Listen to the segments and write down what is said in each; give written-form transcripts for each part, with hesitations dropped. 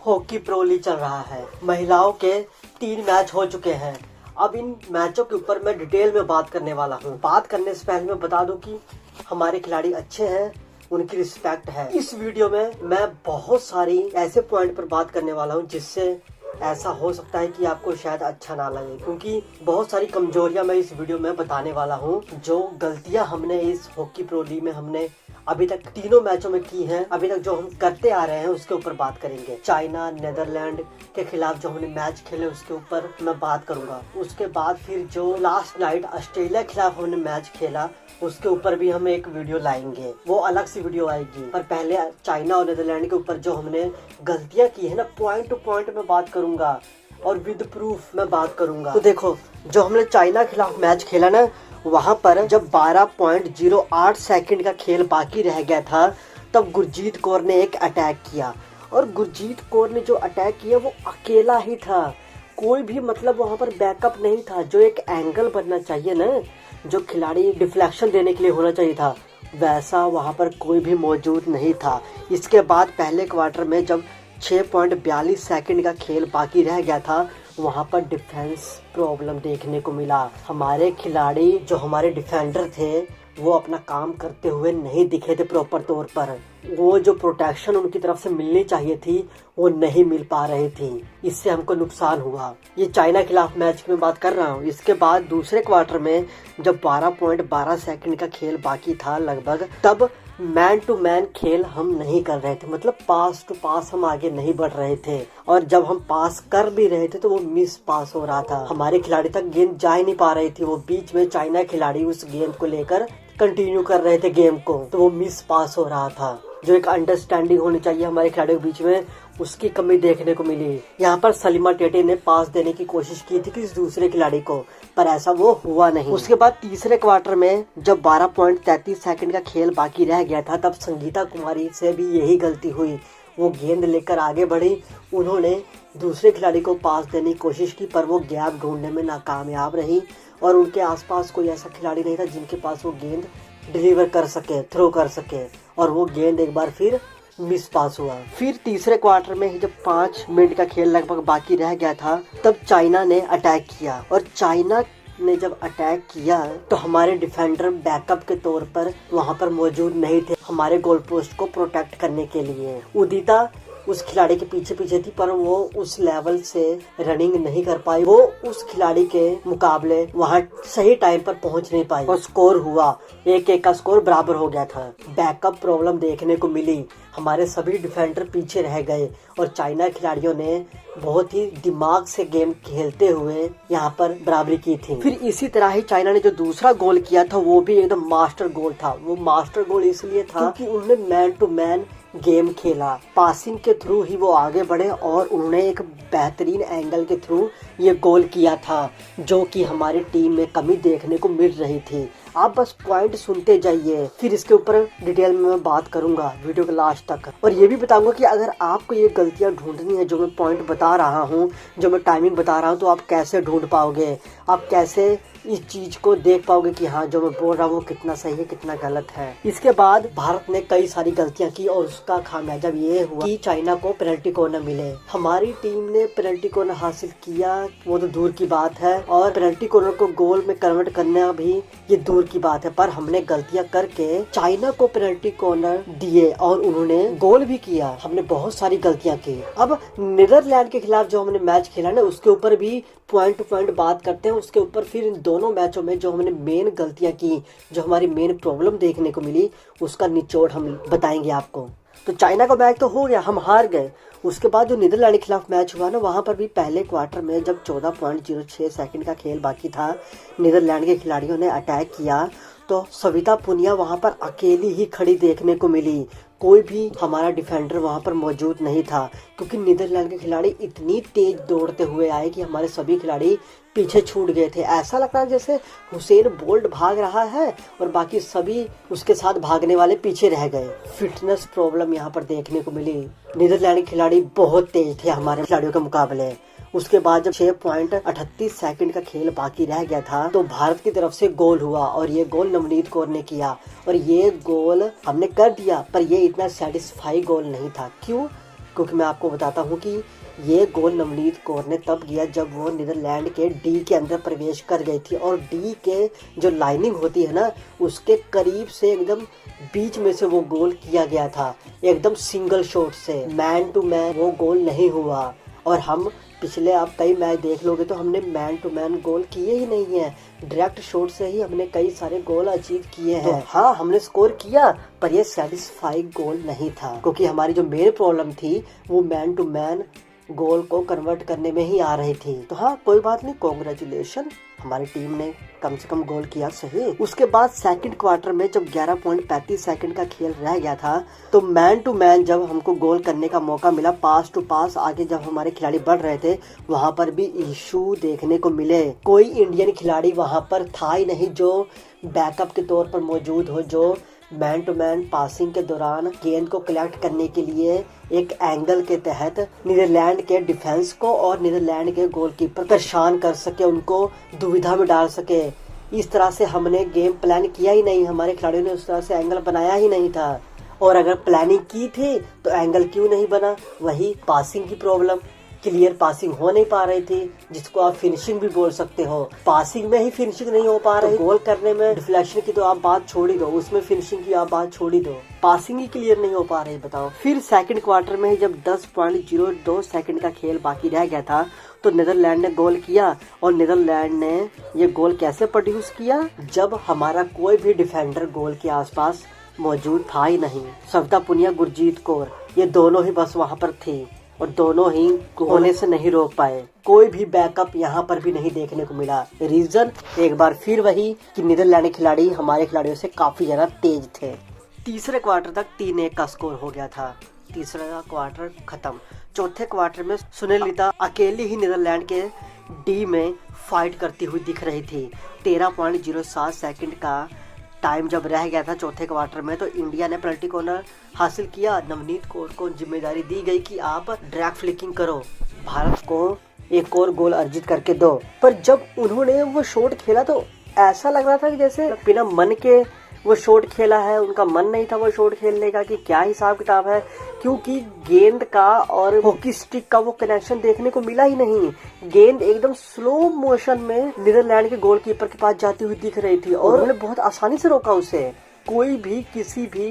Hockey pro league चल रहा है। महिलाओं के 3 मैच हो चुके हैं। अब इन मैचों के ऊपर मैं डिटेल में बात करने वाला हूँ। बात करने से पहले मैं बता दूं कि हमारे खिलाड़ी अच्छे हैं, उनकी रिस्पेक्ट है। इस वीडियो में मैं बहुत सारी ऐसे पॉइंट पर बात करने वाला हूँ जिससे ऐसा हो सकता है कि आपको शायद अच्छा ना लगे, क्योंकि बहुत सारी कमजोरियां मैं इस वीडियो में बताने वाला हूँ। जो गलतियां हमने इस हॉकी प्रो लीग में हमने अभी तक तीनों मैचों में की हैं, अभी तक जो हम करते आ रहे हैं उसके ऊपर बात करेंगे। चाइना नीदरलैंड के खिलाफ जो हमने मैच खेले उसके ऊपर मैं बात करूंगा। उसके बाद फिर जो लास्ट नाइट ऑस्ट्रेलिया के खिलाफ हमने मैच खेला उसके ऊपर भी हम एक वीडियो लाएंगे, वो अलग सी वीडियो आएगी। पर पहले चाइना और नीदरलैंड के ऊपर जो हमने गलतियां की है ना, पॉइंट टू पॉइंट में बात करूंगा और विद प्रूफ मैं बात करूंगा। तो देखो, जो हमने चाइना के खिलाफ मैच खेला ना, वहां पर जब 12.08 सेकंड का खेल बाकी रह गया था तब गुरजीत कौर ने एक अटैक किया। और गुरजीत कौर ने जो अटैक किया वो अकेला ही था, कोई भी मतलब वहां पर बैकअप नहीं था। जो एक एंगल बनना चाहिए ना, जो खिलाड़ी डिफ्लेक्शन देने के लिए होना चाहिए था, वैसा वहां पर कोई भी मौजूद नहीं था। इसके बाद पहले क्वार्टर में जब 6.42 सेकंड का खेल बाकी रह गया था, वहां पर डिफेंस प्रॉब्लम देखने को मिला। हमारे खिलाड़ी जो हमारे डिफेंडर थे वो अपना काम करते हुए नहीं दिखे थे प्रॉपर तौर पर। वो जो प्रोटेक्शन उनकी तरफ से मिलनी चाहिए थी वो नहीं मिल पा रही थी, इससे हमको नुकसान हुआ। ये चाइना के खिलाफ मैच की मैं बात कर रहा हूँ। इसके बाद दूसरे क्वार्टर में जब 12.12 सेकंड का खेल बाकी था लगभग, तब मैन टू मैन खेल हम नहीं कर रहे थे, मतलब पास टू पास हम आगे नहीं बढ़ रहे थे। और जब हम पास कर भी रहे थे तो वो मिस पास हो रहा था, हमारे खिलाड़ी तक गेंद जा ही नहीं पा रही थी। वो बीच में चाइना खिलाड़ी उस गेंद को लेकर कंटिन्यू कर रहे थे गेम को, तो वो मिस पास हो रहा था। जो एक अंडरस्टैंडिंग होनी चाहिए हमारे खिलाड़ियों के बीच में, उसकी कमी देखने को मिली। यहाँ पर सलीमा टेटे ने पास देने की कोशिश की थी किसी दूसरे खिलाड़ी को, पर ऐसा वो हुआ नहीं। उसके बाद तीसरे क्वार्टर में जब 12.33 सेकंड का खेल बाकी रह गया था, तब संगीता कुमारी से भी यही गलती हुई। वो गेंद लेकर आगे बढ़ी, उन्होंने दूसरे खिलाड़ी को पास देने की कोशिश की, पर वो गैप ढूंढने में नाकामयाब रही। और उनके आसपास कोई ऐसा खिलाड़ी नहीं था जिनके पास वो गेंद डिलीवर कर सके, थ्रो कर सके, और वो गेंद एक बार फिर मिस पास हुआ। फिर तीसरे क्वार्टर में जब 5 मिनट का खेल लगभग बाकी रह गया था, तब चाइना ने अटैक किया। और चाइना ने जब अटैक किया तो हमारे डिफेंडर बैकअप के तौर पर वहां पर मौजूद नहीं थे हमारे गोल पोस्ट को प्रोटेक्ट करने के लिए। उदिता उस खिलाड़ी के पीछे पीछे थी, पर वो उस लेवल से रनिंग नहीं कर पाई। वो उस खिलाड़ी के मुकाबले वहाँ सही टाइम पर पहुँच नहीं पाई और स्कोर हुआ 1-1 का स्कोर बराबर हो गया था। बैकअप प्रॉब्लम देखने को मिली, हमारे सभी डिफेंडर पीछे रह गए और चाइना खिलाड़ियों ने बहुत ही दिमाग से गेम खेलते हुए यहाँ पर बराबरी की थी। फिर इसी तरह ही चाइना ने जो दूसरा गोल किया था वो भी एकदम मास्टर गोल था। वो मास्टर गोल इसलिए था क्योंकि उन्होंने मैन टू मैन गेम खेला, पासिंग के थ्रू ही वो आगे बढ़े और उन्होंने एक बेहतरीन एंगल के थ्रू ये गोल किया था, जो कि हमारी टीम में कमी देखने को मिल रही थी। आप बस पॉइंट सुनते जाइए, फिर इसके ऊपर डिटेल में मैं बात करूंगा वीडियो के लास्ट तक। और ये भी बताऊंगा कि अगर आपको ये गलतियां ढूंढनी है जो मैं पॉइंट बता रहा हूँ, जो मैं टाइमिंग बता रहा हूँ, तो आप कैसे ढूंढ पाओगे, आप कैसे इस चीज को देख पाओगे कि हाँ जो मैं बोल रहा हूँ वो कितना सही है कितना गलत है। इसके बाद भारत ने कई सारी गलतियां की और उसका खामियाजा ये हुआ कि चाइना को पेनल्टी कॉर्नर मिले। हमारी टीम ने पेनल्टी कॉर्नर हासिल किया वो तो दूर की बात है, और पेनल्टी कॉर्नर को गोल में कन्वर्ट करना भी ये दूर की बात है, पर हमने गलतियां करके चाइना को पेनल्टी कॉर्नर दिए और उन्होंने गोल भी किया। हमने बहुत सारी गलतियां की। अब नीदरलैंड के खिलाफ जो हमने मैच खेला ना, उसके ऊपर भी पॉइंट टू पॉइंट बात करते हैं। उसके ऊपर फिर इन दोनों मैचों में जो हमने मेन गलतियां की, जो हमारी मेन प्रॉब्लम देखने को मिली, उसका निचोड़ हम बताएंगे आपको। तो चाइना का मैच तो हो गया, हम हार गए। उसके बाद जो नीदरलैंड के खिलाफ मैच हुआ ना, वहां पर भी पहले क्वार्टर में जब 14.06 सेकंड का खेल बाकी था, नीदरलैंड के खिलाड़ियों ने अटैक किया तो सविता पुनिया वहां पर अकेली ही खड़ी देखने को मिली। कोई भी हमारा डिफेंडर वहां पर मौजूद नहीं था, क्योंकि नीदरलैंड के खिलाड़ी इतनी तेज दौड़ते हुए आए कि हमारे सभी खिलाड़ी पीछे छूट गए थे। ऐसा लगता है जैसे हुसैन बोल्ट भाग रहा है और बाकी सभी उसके साथ भागने वाले पीछे रह गए। फिटनेस प्रॉब्लम यहाँ पर देखने को मिली। नीदरलैंड के खिलाड़ी बहुत तेज थे हमारे खिलाड़ियों के मुकाबले। उसके बाद जब 6.38 सेकंड का खेल बाकी रह गया था तो भारत की तरफ से गोल हुआ और ये गोल नवनीत कौर ने किया और ये गोल हमने कर दिया, पर ये इतना सेटिस्फाई गोल नहीं था। क्यों? क्योंकि मैं आपको बताता हूँ कि ये गोल नवनीत कौर ने तब किया जब वो नीदरलैंड के डी के अंदर प्रवेश कर गई थी, और डी के जो लाइनिंग होती है ना, उसके करीब से एकदम बीच में से वो गोल किया गया था, एकदम सिंगल शॉट से, मैन टू मैन वो गोल नहीं हुआ। और हम पिछले आप कई मैच देख लोगे तो हमने मैन टू मैन गोल किए ही नहीं है, डायरेक्ट शॉट से ही हमने कई सारे गोल अचीव किए हैं। तो हाँ, हमने स्कोर किया, पर ये सेटिस्फाइंग गोल नहीं था, क्योंकि हमारी जो मेन प्रॉब्लम थी वो मैन टू मैन गोल को कन्वर्ट करने में ही आ रही थी। तो हाँ, कोई बात नहीं, कॉन्ग्रेचुलेशन, हमारी टीम ने कम से कम गोल किया सही। उसके बाद सेकंड क्वार्टर में जब 11.35 सेकंड का खेल रह गया था, तो मैन टू मैन जब हमको गोल करने का मौका मिला, पास टू पास आगे जब हमारे खिलाड़ी बढ़ रहे थे, वहाँ पर भी इशू देखने को मिले। कोई इंडियन खिलाड़ी वहाँ पर था ही नहीं जो बैकअप के तौर पर मौजूद हो, जो मैन टू मैन पासिंग के दौरान गेंद को कलेक्ट करने के लिए एक एंगल के तहत नीदरलैंड के डिफेंस को और नीदरलैंड के गोलकीपर परेशान कर सके, उनको दुविधा में डाल सके। इस तरह से हमने गेम प्लान किया ही नहीं, हमारे खिलाड़ियों ने उस तरह से एंगल बनाया ही नहीं था। और अगर प्लानिंग की थी तो एंगल क्यों नहीं बना? वही पासिंग की प्रॉब्लम, क्लियर पासिंग हो नहीं पा रही थी, जिसको आप फिनिशिंग भी बोल सकते हो। पासिंग में ही फिनिशिंग नहीं हो पा रही, तो गोल करने में डिफ्लेक्शन की तो आप बात छोड़ ही दो, उसमें फिनिशिंग की आप बात छोड़ ही दो, पासिंग ही क्लियर नहीं हो पा रही, बताओ। फिर सेकंड क्वार्टर में जब 10.02 सेकंड का खेल बाकी रह गया था, तो नीदरलैंड ने गोल किया। और नीदरलैंड ने ये गोल कैसे प्रोड्यूस किया? जब हमारा कोई भी डिफेंडर गोल के आसपास मौजूद था ही नहीं। सविता पुनिया, गुरजीत कौर, ये दोनों ही बस वहाँ पर थी, और दोनों ही होने से नहीं रोक पाए। कोई भी बैकअप यहाँ पर भी नहीं देखने को मिला। रीजन एक बार फिर वही कि नीदरलैंड खिलाड़ी हमारे खिलाड़ियों से काफी ज्यादा तेज थे। तीसरे क्वार्टर तक 3-1 का स्कोर हो गया था। तीसरा क्वार्टर खत्म। चौथे क्वार्टर में सुनीलिता अकेली ही नीदरलैंड के डी में फाइट करती हुई दिख रही थी। 13.07 सेकंड का टाइम जब रह गया था चौथे क्वार्टर में, तो इंडिया ने पेनल्टी कॉर्नर हासिल किया। नवनीत कौर को जिम्मेदारी दी गई कि आप ड्रैग फ्लिकिंग करो, भारत को एक और गोल अर्जित करके दो। पर जब उन्होंने वो शॉट खेला तो ऐसा लग रहा था कि जैसे बिना मन के वो शॉट खेला है, उनका मन नहीं था वो शॉट खेलने का, कि क्या हिसाब किताब है, क्योंकि गेंद का और हॉकी स्टिक का वो कनेक्शन देखने को मिला ही नहीं। गेंद एकदम स्लो मोशन में नीदरलैंड के गोलकीपर के पास जाती हुई दिख रही थी, और उन्होंने बहुत आसानी से रोका उसे। कोई भी किसी भी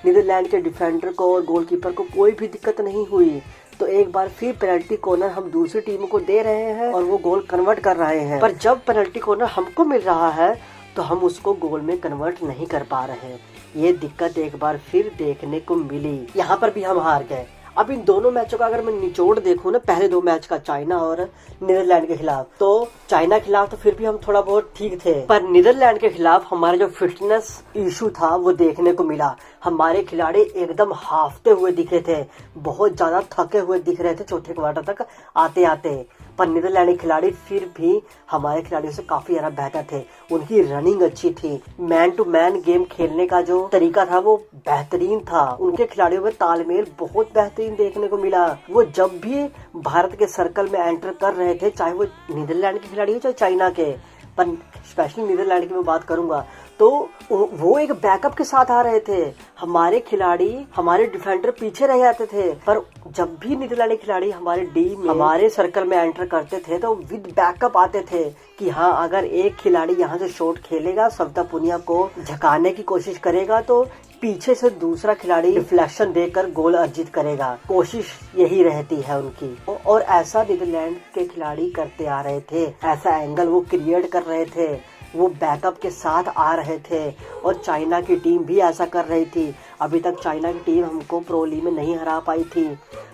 नीदरलैंड के डिफेंडर को और गोलकीपर को कोई भी दिक्कत नहीं हुई। तो एक बार फिर पेनल्टी कॉर्नर हम दूसरी टीम को दे रहे हैं और वो गोल कन्वर्ट कर रहे हैं। पर जब पेनल्टी कॉर्नर हमको मिल रहा है तो हम उसको गोल में कन्वर्ट नहीं कर पा रहे हैं। ये दिक्कत एक बार फिर देखने को मिली। यहाँ पर भी हम हार गए। अब इन दोनों मैचों का अगर मैं निचोड़ देखूं ना, पहले दो मैच का चाइना और नीदरलैंड के खिलाफ, तो चाइना के खिलाफ तो फिर भी हम थोड़ा बहुत ठीक थे, पर नीदरलैंड के खिलाफ हमारा जो फिटनेस इशू था वो देखने को मिला। हमारे खिलाड़ी एकदम हाफते हुए दिखे थे, बहुत ज्यादा थके हुए दिख रहे थे चौथे क्वार्टर तक आते आते। पर नीदरलैंड के खिलाड़ी फिर भी हमारे खिलाड़ियों से काफी ज्यादा बेहतर थे। उनकी रनिंग अच्छी थी, मैन टू मैन गेम खेलने का जो तरीका था वो बेहतरीन था। उनके खिलाड़ियों में तालमेल बहुत बेहतरीन देखने को मिला। वो जब भी भारत के सर्कल में एंटर कर रहे थे, चाहे वो नीदरलैंड के खिलाड़ी हो चाहे चाइना के, पर स्पेशली नीदरलैंड की मैं बात करूंगा, तो वो एक बैकअप के साथ आ रहे थे। हमारे खिलाड़ी, हमारे डिफेंडर पीछे रह जाते थे, पर जब भी नीदरलैंड खिलाड़ी हमारे डी में, हमारे सर्कल में एंटर करते थे, तो विद बैकअप आते थे कि हाँ, अगर एक खिलाड़ी यहाँ से शॉट खेलेगा, सविता पुनिया को झकाने की कोशिश करेगा, तो पीछे से दूसरा खिलाड़ी रिफ्लेक्शन देकर गोल अर्जित करेगा। कोशिश यही रहती है उनकी, और ऐसा नीदरलैंड के खिलाड़ी करते आ रहे थे। ऐसा एंगल वो क्रिएट कर रहे थे, वो बैकअप के साथ आ रहे थे, और चाइना की टीम भी ऐसा कर रही थी। अभी तक चाइना की टीम हमको प्रो लीग में नहीं हरा पाई थी,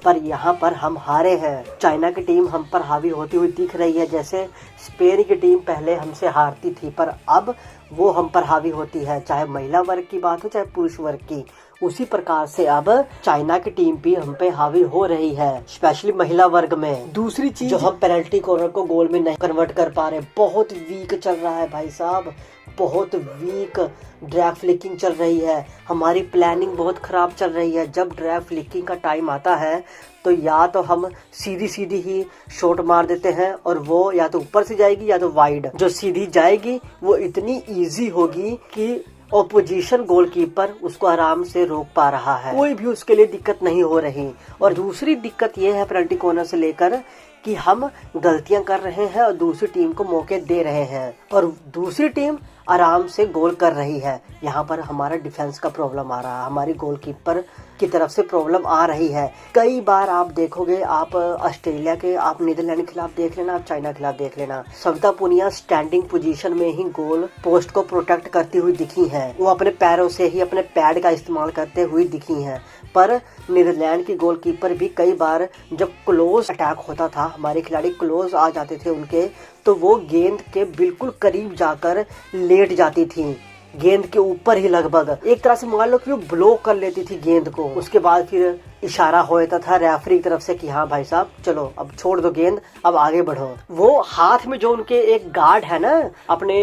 पर यहाँ पर हम हारे हैं। चाइना की टीम हम पर हावी होती हुई दिख रही है, जैसे स्पेन की टीम पहले हमसे हारती थी, पर अब वो हम पर हावी होती है, चाहे महिला वर्ग की बात हो चाहे पुरुष वर्ग की। उसी प्रकार से अब चाइना की टीम भी हम पे हावी हो रही है, स्पेशली महिला वर्ग में। दूसरी चीज, जो हम पेनल्टी कॉर्नर को गोल में नहीं कन्वर्ट कर पा रहे, बहुत वीक चल रहा है भाई साहब, बहुत वीक ड्रैग फ्लिकिंग चल रही है। हमारी प्लानिंग बहुत खराब चल रही है। जब ड्रैग फ्लिकिंग का टाइम आता है तो या तो हम सीधी सीधी ही शॉट मार देते हैं, और वो या तो ऊपर से जाएगी या तो वाइड। जो सीधी जाएगी वो इतनी इजी होगी कि ऑपोजिशन गोलकीपर उसको आराम से रोक पा रहा है, कोई भी उसके लिए दिक्कत नहीं हो रही। और दूसरी दिक्कत ये है पेनल्टी कॉर्नर से लेकर कि हम गलतियां कर रहे हैं और दूसरी टीम को मौके दे रहे हैं और दूसरी टीम आराम से गोल कर रही है। यहाँ पर हमारा डिफेंस का प्रॉब्लम आ रहा है, हमारी गोलकीपर की तरफ से प्रॉब्लम आ रही है। कई बार आप देखोगे, आप ऑस्ट्रेलिया के, आप नीदरलैंड के खिलाफ देख लेना, आप चाइना के खिलाफ देख लेना, सविता पुनिया स्टैंडिंग पोजीशन में ही गोल पोस्ट को प्रोटेक्ट करती हुई दिखी हैं। वो अपने पैरों से ही अपने पैड का इस्तेमाल करते हुए दिखी हैं। पर नीदरलैंड की गोलकीपर भी कई बार जब क्लोज अटैक होता था, हमारे खिलाड़ी क्लोज आ जाते थे उनके, तो वो गेंद के बिल्कुल करीब जाकर लेट जाती थी, गेंद के ऊपर ही लगभग, एक तरह से मान लो कि वो ब्लॉक कर लेती थी गेंद को। उसके बाद फिर इशारा हो जाता था रेफरी की तरफ से कि हाँ भाई साहब चलो अब छोड़ दो गेंद, अब आगे बढ़ो। वो हाथ में जो उनके एक गार्ड है ना अपने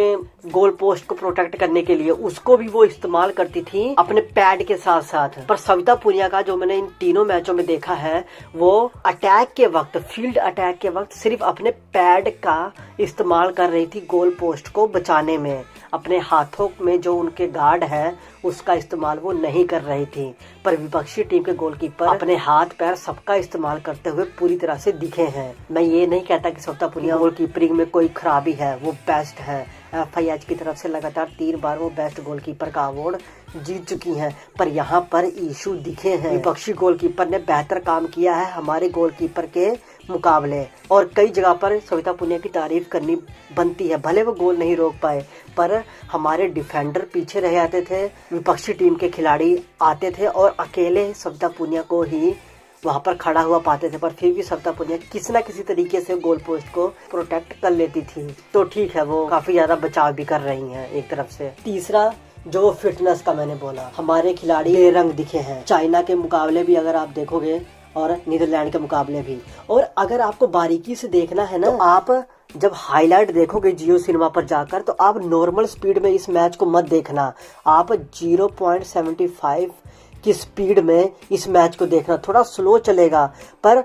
गोल पोस्ट को प्रोटेक्ट करने के लिए, उसको भी वो इस्तेमाल करती थी अपने पैड के साथ साथ। पर सविता पुनिया का जो मैंने इन तीनों मैचों में देखा है, वो अटैक के वक्त, फील्ड अटैक के वक्त सिर्फ अपने पैड का इस्तेमाल कर रही थी गोल पोस्ट को बचाने में। अपने हाथों में जो उनके गार्ड है उसका इस्तेमाल वो नहीं कर रही थी। पर विपक्षी टीम के गोलकीपर अपने हाथ पैर सबका इस्तेमाल करते हुए पूरी तरह से दिखे हैं। मैं ये नहीं कहता कि सविता पुनिया गोलकीपरिंग में कोई खराबी है, वो बेस्ट है। FIH की तरफ से लगातार 3 बार वो बेस्ट गोलकीपर का अवार्ड जीत चुकी हैं। पर यहाँ पर इशू दिखे हैं, विपक्षी गोलकीपर ने बेहतर काम किया है हमारे गोलकीपर के मुकाबले, और कई जगह पर सविता पुनिया की तारीफ करनी बनती है। भले वो गोल नहीं रोक पाए, पर हमारे डिफेंडर पीछे रह जाते थे, विपक्षी टीम के खिलाड़ी आते थे और अकेले सविता पुनिया को ही वहां पर खड़ा हुआ पाते थे। पर फिर भी सविता पुनिया किसी न किसी तरीके से गोल पोस्ट को प्रोटेक्ट कर लेती थी। तो ठीक है, वो काफी ज्यादा बचाव भी कर रही हैं एक तरफ से। तीसरा जो फिटनेस का मैंने बोला, हमारे खिलाड़ी बेरंग दिखे हैं, चाइना के मुकाबले भी अगर आप देखोगे और नीदरलैंड के मुकाबले भी। और अगर आपको बारीकी से देखना है ना, तो आप जब हाईलाइट देखोगे जियो सिनेमा पर जाकर, तो आप नॉर्मल स्पीड में इस मैच को मत देखना, आप 0.75 की स्पीड में इस मैच को देखना। थोड़ा स्लो चलेगा, पर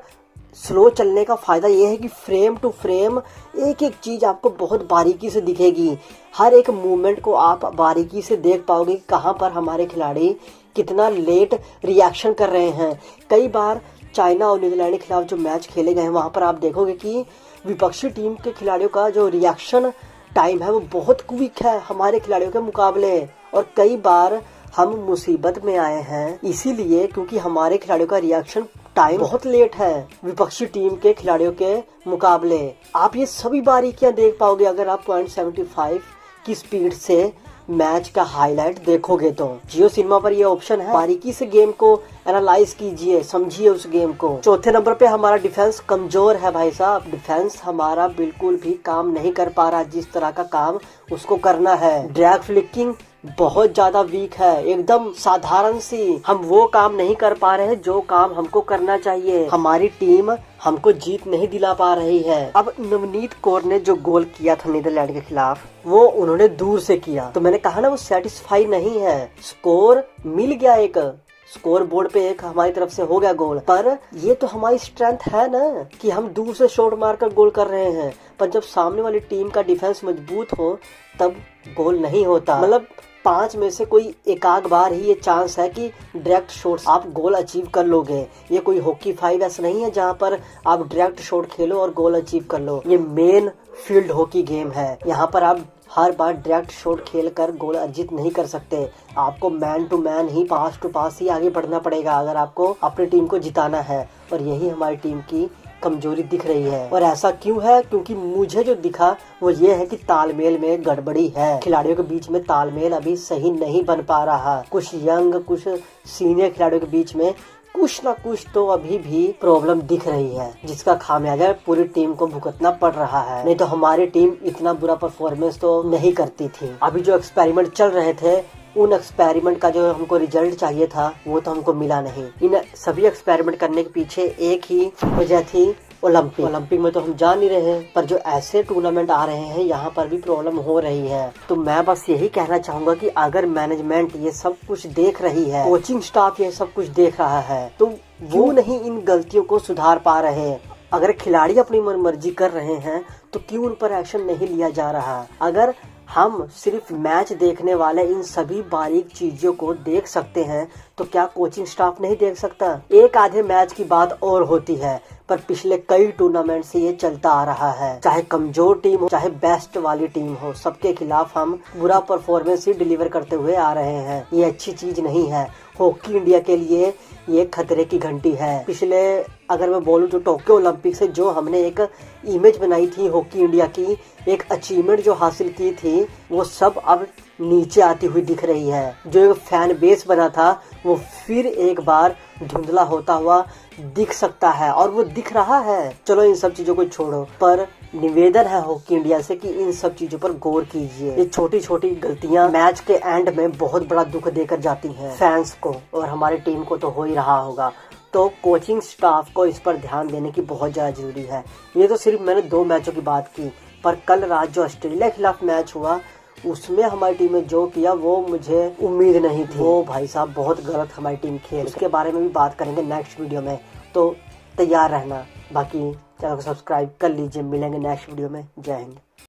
स्लो चलने का फायदा यह है कि फ्रेम टू फ्रेम एक एक चीज आपको बहुत बारीकी से दिखेगी। हर एक मूवमेंट को आप बारीकी से देख पाओगे कि कहाँ पर हमारे खिलाड़ी कितना लेट रिएक्शन कर रहे हैं। कई बार चाइना और नीदरलैंड के खिलाफ जो मैच खेले गए हैं, वहां पर आप देखोगे कि विपक्षी टीम के खिलाड़ियों का जो रिएक्शन टाइम है वो बहुत क्विक है हमारे खिलाड़ियों के मुकाबले। और कई बार हम मुसीबत में आए हैं इसीलिए क्योंकि हमारे खिलाड़ियों का रिएक्शन टाइम बहुत लेट है विपक्षी टीम के खिलाड़ियों के मुकाबले। आप ये सभी बारीकियां देख पाओगे अगर आप 0.75 की स्पीड से मैच का हाईलाइट देखोगे। तो जियो सिनेमा पर ये ऑप्शन है, बारीकी से गेम को एनालाइज कीजिए, समझिए उस गेम को। चौथे नंबर पे हमारा डिफेंस कमजोर है भाई साहब। डिफेंस हमारा बिल्कुल भी काम नहीं कर पा रहा जिस तरह का काम उसको करना है। ड्रैग फ्लिकिंग बहुत ज्यादा वीक है, एकदम साधारण सी। हम वो काम नहीं कर पा रहे हैं जो काम हमको करना चाहिए। हमारी टीम हमको जीत नहीं दिला पा रही है। अब नवनीत कौर ने जो गोल किया था नीदरलैंड के खिलाफ, वो उन्होंने दूर से किया, तो मैंने कहा ना वो सेटिस्फाई नहीं है। स्कोर मिल गया, एक स्कोर बोर्ड पे एक हमारी तरफ से हो गया गोल, पर ये तो हमारी स्ट्रेंथ है ना कि हम दूर से शॉट मारकर गोल कर रहे हैं। पर जब सामने वाली टीम का डिफेंस मजबूत हो तब गोल नहीं होता। मतलब 5 में से कोई एकाध बार ही ये चांस है कि डायरेक्ट शॉट आप गोल अचीव कर लोगे। ये कोई हॉकी 5 ऐसा नहीं है जहाँ पर आप डायरेक्ट शॉट खेलो और गोल अचीव कर लो। ये मेन फील्ड हॉकी गेम है, यहाँ पर आप हर बार डायरेक्ट शॉट खेलकर गोल अर्जित नहीं कर सकते। आपको मैन टू मैन ही, पास टू पास ही आगे बढ़ना पड़ेगा अगर आपको अपनी टीम को जिताना है। और यही हमारी टीम की कमजोरी दिख रही है। और ऐसा क्यों है? क्योंकि मुझे जो दिखा वो ये है कि तालमेल में गड़बड़ी है, खिलाड़ियों के बीच में तालमेल अभी सही नहीं बन पा रहा। कुछ यंग, कुछ सीनियर खिलाड़ियों के बीच में कुछ ना कुछ तो अभी भी प्रॉब्लम दिख रही है, जिसका खामियाजा पूरी टीम को भुगतना पड़ रहा है। नहीं तो हमारी टीम इतना बुरा परफॉर्मेंस तो नहीं करती थी। अभी जो एक्सपेरिमेंट चल रहे थे, उन एक्सपेरिमेंट का जो हमको रिजल्ट चाहिए था वो तो हमको मिला नहीं। इन सभी एक्सपेरिमेंट करने के पीछे एक ही वजह थी, ओलंपिक में तो हम जा नहीं रहे, पर जो ऐसे टूर्नामेंट आ रहे हैं यहाँ पर भी प्रॉब्लम हो रही है। तो मैं बस यही कहना चाहूंगा कि अगर मैनेजमेंट ये सब कुछ देख रही है, कोचिंग स्टाफ ये सब कुछ देख रहा है, तो वो नहीं इन गलतियों को सुधार पा रहे। अगर खिलाड़ी अपनी मनमर्जी कर रहे हैं तो क्यों उन पर एक्शन नहीं लिया जा रहा? अगर हम सिर्फ मैच देखने वाले इन सभी बारीक चीजों को देख सकते हैं, तो क्या कोचिंग स्टाफ नहीं देख सकता? एक आधे मैच की बात और होती है, पर पिछले कई टूर्नामेंट से ये चलता आ रहा है। चाहे कमजोर टीम हो, चाहे बेस्ट वाली टीम हो, सबके खिलाफ हम पूरा परफॉर्मेंस ही डिलीवर करते हुए आ रहे हैं। ये अच्छी चीज नहीं है। हॉकी इंडिया के लिए ये खतरे की घंटी है। पिछले अगर मैं बोलूं तो टोक्यो ओलंपिक से जो हमने एक इमेज बनाई थी हॉकी इंडिया की, एक अचीवमेंट जो हासिल की थी, वो सब अब नीचे आती हुई दिख रही है। जो एक फैन बेस बना था वो फिर एक बार धुंधला होता हुआ दिख सकता है, और वो दिख रहा है। चलो इन सब चीजों को छोड़ो, पर निवेदन है हॉकी इंडिया से कि इन सब चीजों पर गौर कीजिए। ये छोटी छोटी गलतियां मैच के एंड में बहुत बड़ा दुख देकर जाती हैं फैंस को, और हमारी टीम को तो हो ही रहा होगा। तो कोचिंग स्टाफ को इस पर ध्यान देने की बहुत ज्यादा जरूरी है। ये तो सिर्फ मैंने 2 मैचों की बात की, पर कल रात जो ऑस्ट्रेलिया के खिलाफ मैच हुआ उसमें हमारी टीम ने जो किया वो मुझे उम्मीद नहीं थी। वो भाई साहब बहुत गलत हमारी टीम खेल। उसके बारे में भी बात करेंगे नेक्स्ट वीडियो में, तो तैयार रहना। बाकी चैनल को सब्सक्राइब कर लीजिए। मिलेंगे नेक्स्ट वीडियो में। जय हिंद।